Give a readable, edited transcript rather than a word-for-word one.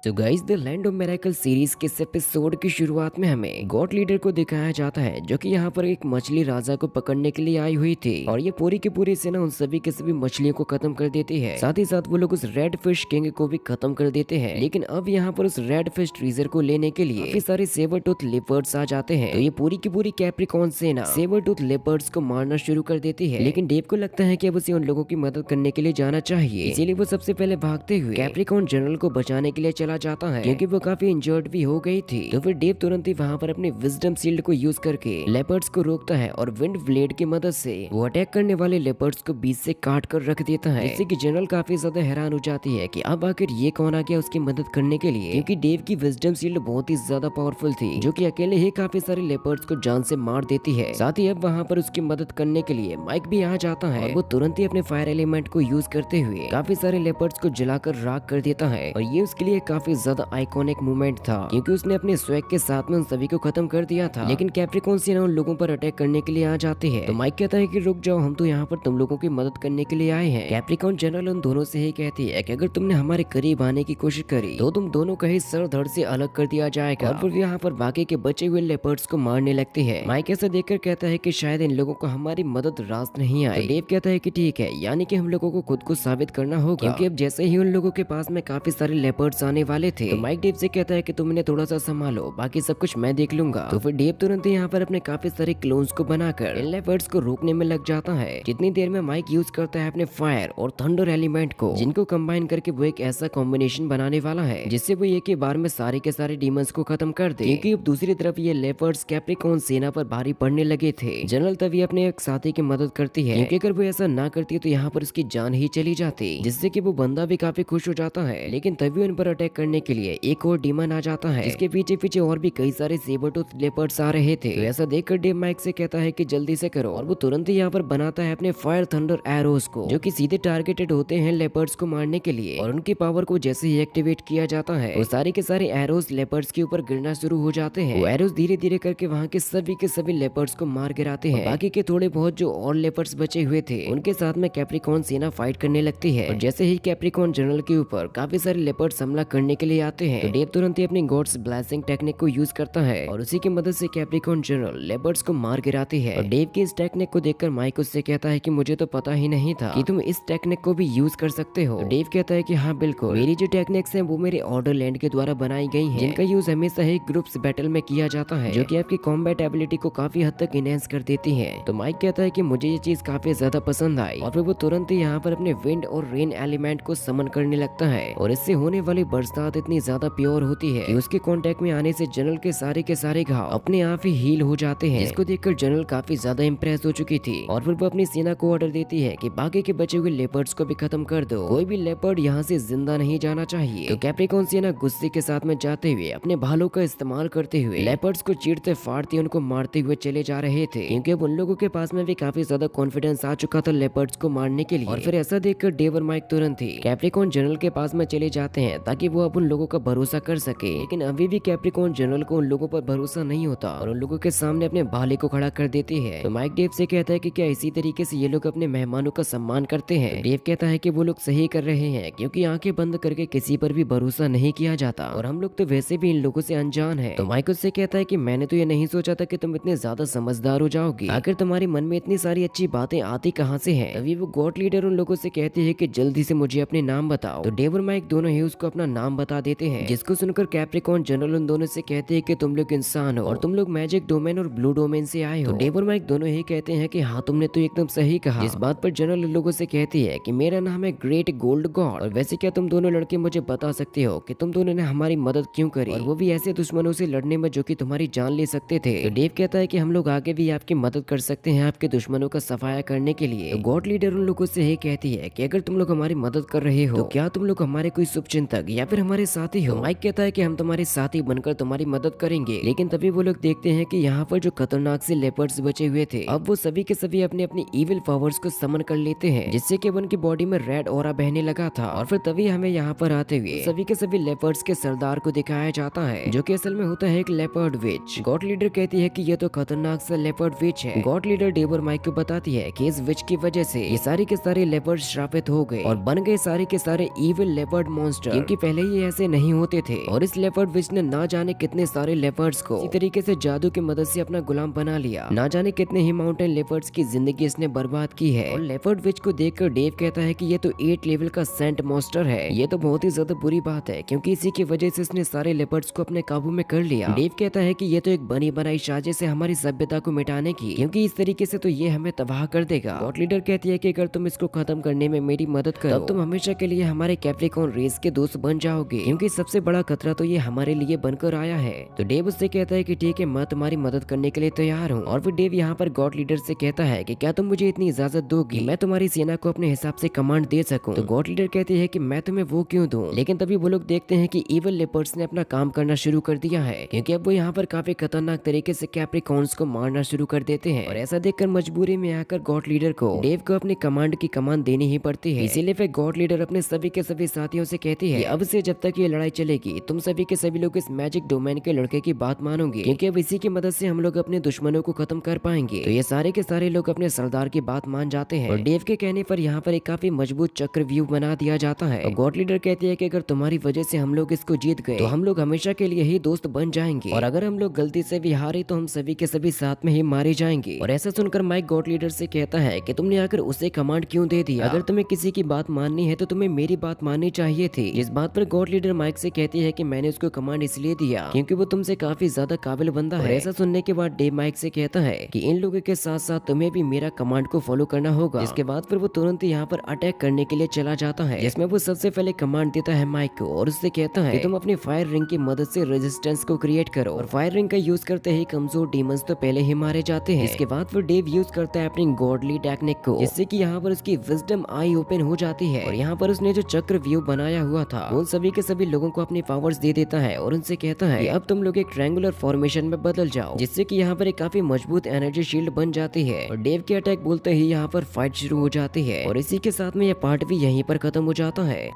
तो guys the land of miracle series के इस एपिसोड की शुरुआत में हमें गॉड लीडर को दिखाया जाता है जो कि यहाँ पर एक मछली राजा को पकड़ने के लिए आई हुई थी और ये पूरी की पूरी सेना उन सभी के सभी मछलियों को खत्म कर देती है। साथ ही साथ वो लोग उस रेड फिश किंग को भी खत्म कर देते हैं। लेकिन अब यहाँ पर उस रेड फिश ट्रीजर को लेने के लिए काफी सारे सेबर टूथ लेपर्ड्स आ जाते हैं। तो ये पूरी की पूरी कैप्रिकॉन सेना सेबर टूथ लेपर्ड्स को मारना शुरू कर देती है। लेकिन डेव को लगता है कि अब उसे उन लोगों की मदद करने के लिए जाना चाहिए, इसीलिए वो सबसे पहले भागते हुए कैप्रिकॉन जनरल को बचाने के लिए चला जाता है क्योंकि वो काफी इंजर्ड भी हो गई थी। तो फिर डेव तुरंत ही वहाँ पर अपने विजडम शील्ड को यूज करके लेपर्ड्स को रोकता है और विंड ब्लेड की मदद से वो अटैक करने वाले लेपर्ड्स को बीच से काट कर रख देता है। जिससे कि जनरल काफी ज्यादा हैरान हो जाती है कि अब आखिर ये कौन आ गया उसकी मदद करने के लिए, क्योंकि डेव की विजडम शील्ड बहुत ही ज्यादा पावरफुल थी जो कि अकेले ही काफी सारे लेपर्ड्स को जान से मार देती है। साथ ही अब वहाँ पर उसकी मदद करने के लिए माइक भी आ जाता है और वो तुरंत ही अपने फायर एलिमेंट को यूज करते हुए काफी सारे लेपर्ड्स को जलाकर राख कर देता है। और ये उसके लिए काफी ज्यादा आइकॉनिक मूवमेंट था क्योंकि उसने अपने स्वैग के साथ में उन सभी को खत्म कर दिया था। लेकिन कैप्रिकॉन सेना उन लोगों पर अटैक करने के लिए आ जाती है। तो माइक कहता है कि रुक जाओ, हम तो यहाँ पर तुम लोगों की मदद करने के लिए आए हैं। कैप्रिकॉन जनरल उन दोनों से ही कहती है कि अगर तुमने हमारे करीब आने की कोशिश करी तो तुम दोनों का ही सर धड़ से अलग कर दिया जाएगा। और फिर यहाँ पर बाकी के बचे हुए लेपर्ड्स को मारने लगती है। माइक ऐसा देखकर कहता है कि शायद इन लोगों को हमारी मदद रास नहीं आई। तो डेव कहता है कि ठीक है, यानी कि हम लोगों को खुद को साबित करना होगा, क्योंकि अब जैसे ही उन लोगों के पास में काफी सारे लेपर्ड्स आने वाले थे तो माइक डेव से कहता है कि तुम इन्हें थोड़ा सा संभालो, बाकी सब कुछ मैं देख लूंगा। तो फिर डेव तुरंत यहाँ पर अपने काफी सारे क्लोन्स को बनाकर इन लेपर्ड्स को रोकने में लग जाता है। जितनी देर में माइक यूज करता है अपने फायर और थंडर एलिमेंट को, जिनको कंबाइन करके वो एक ऐसा कॉम्बिनेशन बनाने वाला है जिससे वो एक ही बार में सारे के सारे डीमंस को खत्म कर दे। क्योंकि अब दूसरी तरफ ये लेपर्ड्स कैप्रिकॉन सेना पर भारी पड़ने लगे थे। जनरल तभी अपने एक साथी की मदद करती है क्योंकि अगर वो ऐसा ना करती तो यहाँ पर उसकी जान ही चली जाती, जिससे कि वो बंदा भी काफी खुश हो जाता है। लेकिन तभी उन पर अटैक करने के लिए एक और डीमन आ जाता है जिसके पीछे पीछे और भी कई सारे सेबर टूथ लेपर्ड्स आ रहे थे। तो ऐसा देखकर डेव माइक से कहता है कि जल्दी से करो, और वो तुरंत ही यहाँ पर बनाता है अपने फायर थंडर एरोस को जो कि सीधे टारगेटेड होते हैं लेपर्ड्स को मारने के लिए। और उनकी पावर को जैसे ही एक्टिवेट किया जाता है वो सारे के सारे एरोस लेपर्ड्स के ऊपर गिरना शुरू हो जाते हैं। वो एरोस धीरे धीरे करके वहाँ के सभी लेपर्ड्स को मार गिराते हैं। बाकी के थोड़े बहुत जो और लेपर्ड्स बचे हुए थे उनके साथ में कैप्रिकॉन सेना फाइट करने लगती है। और जैसे ही कैप्रिकॉन जनरल के ऊपर काफी सारे लेपर्ड्स हमला करने के लिए आते हैं तो डेव तुरंत ही अपनी गॉड्स ब्लेसिंग टेक्निक को यूज करता है और उसी की मदद से कैप्रिकॉन जनरल लेपर्ड्स को मार गिराती है। और डेव की इस टेक्निक को देखकर माइक उससे कहता है कि मुझे तो पता ही नहीं था कि तुम इस टेक्निक को भी यूज कर सकते हो। तो डेव कहता है कि हाँ बिल्कुल, मेरी जो टेक्निक्स हैं वो मेरे ऑर्डर लैंड के द्वारा बनाई गई हैं, जिनका यूज हमेशा ही ग्रुप्स बैटल में किया जाता है जो कि आपकी कॉम्बैट एबिलिटी को काफी हद तक इनहेंस कर देती है। तो माइक कहता है कि मुझे ये चीज काफी ज्यादा पसंद आई और फिर वो तुरंत ही यहाँ पर अपने विंड और रेन एलिमेंट को समन करने लगता है। और इससे होने वाली बरसात इतनी ज्यादा प्योर होती है कि उसके कांटेक्ट में आने से जनरल के सारे घाव अपने आप ही हील हो जाते हैं, जिसको देखकर जनरल काफी ज्यादा इंप्रेस हो चुकी थी। और फिर वो अपनी सेना को ऑर्डर देती है कि बाकी के बचे हुए लेपर्ड्स को भी खत्म कर दो, कोई भी लेपर्ड यहाँ से जिंदा नहीं जाना चाहिए। तो कैप्रिकॉन सेना गुस्से के साथ में जाते हुए अपने भालों का इस्तेमाल करते हुए लेपर्ड्स को चीरते फाड़ते उनको मारते हुए चले जा रहे थे, क्योंकि अब उन लोगों के पास में भी काफी ज्यादा कॉन्फिडेंस आ चुका था लेपर्ड्स को मारने के लिए। और फिर ऐसा देखकर डेव और माइक तुरंत ही कैप्रिकॉन जनरल के पास में चले जाते हैं ताकि वो अब उन लोगों का भरोसा कर सके। लेकिन अभी भी कैप्रिकॉन जनरल को उन लोगों पर भरोसा नहीं होता और उन लोगों के सामने अपने भाले को खड़ा कर देती है। तो माइक डेव से कहता है कि क्या इसी तरीके से ये लोग अपने मेहमानों का सम्मान करते हैं। डेव कहता है कि वो लोग सही कर रहे हैं क्योंकि आंखें बंद करके किसी पर भी भरोसा नहीं किया जाता और हम लोग तो वैसे भी इन लोगों से अनजान है। तो माइक उससे कहता है कि मैंने तो ये नहीं सोचा था कि तुम इतने ज्यादा समझदार हो जाओगी, आखिर तुम्हारे मन में इतनी सारी अच्छी बातें आती कहाँ से हैं। तभी वो गॉड लीडर उन लोगों से कहती है कि जल्दी से मुझे अपने नाम बताओ। तो डेव और माइक दोनों ही उसको अपना नाम बता देते हैं, जिसको सुनकर कैप्रिकॉन जनरल उन दोनों से कहते हैं कि तुम लोग इंसान हो और तुम लोग मैजिक डोमेन और ब्लू डोमेन से आए हो। तो डेव और माइक दोनों ही कहते हैं कि हाँ तुमने तो एकदम सही कहा। इस बात पर जनरल उन लोगों से कहती है कि मेरा नाम है ग्रेट गोल्ड गॉड, और वैसे क्या तुम दोनों लड़के मुझे बता सकते हो कि तुम दोनों ने हमारी मदद क्यों करी, और वो भी ऐसे दुश्मनों से लड़ने में जो कि तुम्हारी जान ले सकते थे। तो डेव कहता है कि हम लोग आगे भी आपकी मदद कर सकते हैं आपके दुश्मनों का सफाया करने के लिए। तो गॉड लीडर उन लोगों से यही कहती है कि अगर तुम लोग हमारी मदद कर रहे हो तो क्या तुम लोग हमारे कोई शुभचिंतक या फिर हमारे साथी हो। माइक कहता है कि हम तुम्हारे साथी बनकर तुम्हारी मदद करेंगे। लेकिन तभी वो लोग देखते हैं कि यहाँ पर जो खतरनाक से लेपर्ड्स बचे हुए थे अब वो सभी के सभी अपने अपनी इविल पावर्स को समन कर लेते हैं, जिससे कि उनकी बॉडी में रेड ऑरा बहने लगा था। और फिर तभी हमें यहाँ पर आते हुए सभी के सभी लेपर्ड्स के सरदार को दिखाया जाता है जो कि असल में होता है एक लेपर्ड विच। गॉड लीडर कहती है कि ये तो खतरनाक सा लेपर्ड विच है। गॉड लीडर डेव और माइक को बताती है कि इस विच की वजह से ये सारे के सारे लेपर्ड श्रापित हो गए और बन गए सारे के सारे इविल लेपर्ड मॉन्स्टर, क्योंकि पहले ही ये ऐसे नहीं होते थे और इस लेपर्ड विच ने ना जाने कितने सारे लेपर्ड्स को इसी तरीके से जादू की मदद से अपना गुलाम बना लिया। ना जाने कितने ही माउंटेन लेपर्ड्स की जिंदगी इसने बर्बाद की है। और लेपर्ड विच को देखकर डेव कहता है कि ये तो 8 लेवल का सेंट मॉन्स्टर है। ये तो बहुत ही ज्यादा बुरी बात है क्योंकि इसी की वजह से इसने सारे लेपर्ड्स को अपने काबू में कर लिया। डेव कहता है कि ये तो एक बनी बनाई साजिश है हमारी सभ्यता को मिटाने की, क्योंकि इस तरीके से तो ये हमें तबाह कर देगा। गॉड लीडर कहती है कि अगर तुम इसको खत्म करने में मेरी मदद करो तब तुम हमेशा के लिए हमारे कैप्रिकॉर्न रेस के दोस्त बन जाओगे, क्योंकि सबसे बड़ा खतरा तो ये हमारे लिए बनकर आया है। तो डेव उससे कहता है कि ठीक है, मैं तुम्हारी मदद करने के लिए तैयार हूँ। और फिर डेव यहाँ पर गॉड लीडर से कहता है कि क्या तुम मुझे इतनी इजाजत दोगी मैं तुम्हारी सेना को अपने हिसाब से कमांड दे सकूं। तो गॉड लीडर कहते हैं कि मैं तुम्हें वो क्यों दूं। लेकिन तभी वो लोग देखते हैं कि इविल लेपर्ड्स ने अपना काम करना शुरू कर दिया है, क्योंकि अब वो यहाँ पर काफी खतरनाक तरीके से कैप्रिकॉर्न्स को मारना शुरू कर देते हैं। और ऐसा देखकर मजबूरी में आकर गॉड लीडर को डेव को अपनी कमांड की कमान देनी ही पड़ती है। इसीलिए फिर गॉड लीडर अपने सभी के सभी साथियों से कहती है कि अब से जब तक ये लड़ाई चलेगी तुम सभी के सभी लोग इस मैजिक डोमेन के लड़के की बात मानोगे, क्योंकि अब इसी की मदद से हम लोग अपने दुश्मनों को खत्म कर पाएंगे। तो ये सारे के सारे लोग अपने सरदार की बात मान जाते हैं और डेव के कहने पर यहाँ पर एक काफी मजबूत चक्रव्यूह बना दिया जाता है। और गॉड लीडर कहती है कि अगर तुम्हारी वजह से हम लोग इसको जीत गए तो हम लोग हमेशा के लिए ही दोस्त बन जाएंगे, और अगर हम लोग गलती से भी हारे तो हम सभी के सभी साथ में ही मारे जाएंगे। और ऐसा सुनकर माइक गॉड लीडर से कहता है कि तुमने आकर उसे कमांड क्यों दे दिया? अगर तुम्हें किसी की बात माननी है तो तुम्हें मेरी बात माननी चाहिए थी। इस बात पर गॉड लीडर माइक से कहती है कि मैंने उसको कमांड इसलिए दिया क्योंकि वो तुमसे काफी ज्यादा काबिल बंदा है। ऐसा सुनने के बाद डेव माइक से कहता है कि इन लोगों के साथ साथ तुम्हें भी मेरा कमांड को फॉलो करना होगा। इसके बाद फिर वो तुरंत यहाँ पर अटैक करने के लिए चला जाता है, जिसमें वो सबसे पहले कमांड देता है माइक को और उससे कहता है कि तुम अपनी फायर रिंग की मदद से रेजिस्टेंस को क्रिएट करो। और फायर रिंग का यूज करते ही कमजोर डीमंस तो पहले ही मारे जाते हैं। इसके बाद फिर डेव यूज करता है अपनी गॉडली टेक्निक को, जिससे कि यहाँ पर उसकी विजडम आई ओपन हो जाती है। और यहाँ पर उसने जो चक्र व्यू बनाया हुआ था उन सभी के सभी लोगों को अपनी पावर्स दे देता है और उनसे कहता है कि अब तुम लोग एक ट्रायंगुलर फॉर्मेशन में बदल जाओ, जिससे कि यहाँ पर एक काफी मजबूत एनर्जी शील्ड बन जाती है। और डेव के अटैक बोलते ही यहाँ पर फाइट शुरू हो जाती है और इसी के साथ में यह पार्ट भी यहीं पर खत्म हो जाता है।